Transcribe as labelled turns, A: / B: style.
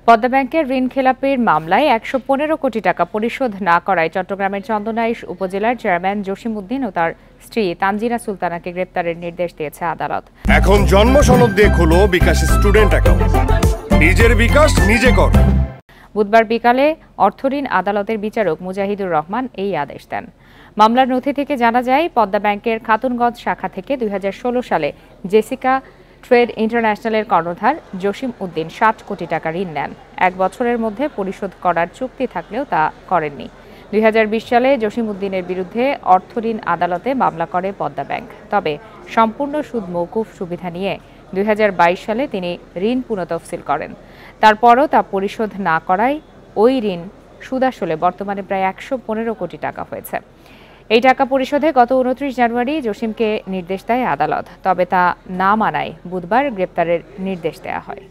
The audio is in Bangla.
A: পদ্মা ব্যাংকের ঋণ খেলাপির মামলায় ১১৫ কোটি টাকা পরিশোধ না করায় চট্টগ্রামের চন্দনাইশ উপজেলার চেয়ারম্যান জসিম উদ্দিন ও তার স্ত্রী তানজিনা সুলতানাকে গ্রেপ্তারের নির্দেশ দিয়েছে আদালত।
B: এখন জন্ম সনদ দিয়ে খোলো বিকাশ স্টুডেন্ট অ্যাকাউন্ট, নিজের বিকাশ নিজে কর।
A: বুধবার বিকালে অর্থঋণ আদালতের বিচারক মুজাহিদুর রহমান এই আদেশ দেন। মামলার নথি থেকে জানা যায়, পদ্মা ব্যাংকের খাতুনগঞ্জ শাখা থেকে ২০১৬ সালে জেসিকা ট্রেড ইন্টারন্যাশনালের কর্ণধার জসিম উদ্দিন ৬০ কোটি টাকা ঋণ নেন। ১ বছরের মধ্যে পরিশোধ করার চুক্তি থাকলেও তা করেননি। ২০২০ সালে জসিম উদ্দিনের বিরুদ্ধে অর্থঋণ আদালতে মামলা করে পদ্মা ব্যাংক। তবে সম্পূর্ণ সুদ মওকুফ সুবিধা নিয়ে ২০২২ সালে তিনি ঋণ পুনঃতফসিল করেন। তারপরও তা পরিশোধ না করায় ওই ঋণ সুদাসলে বর্তমানে প্রায় ১১৫ কোটি টাকা হয়েছে। এই টাকা পরিশোধে গত ২৯ জানুয়ারি জসিমকে নির্দেশ দেয় আদালত। তবে তা না মানায় বুধবার গ্রেপ্তারের নির্দেশ দেওয়া হয়।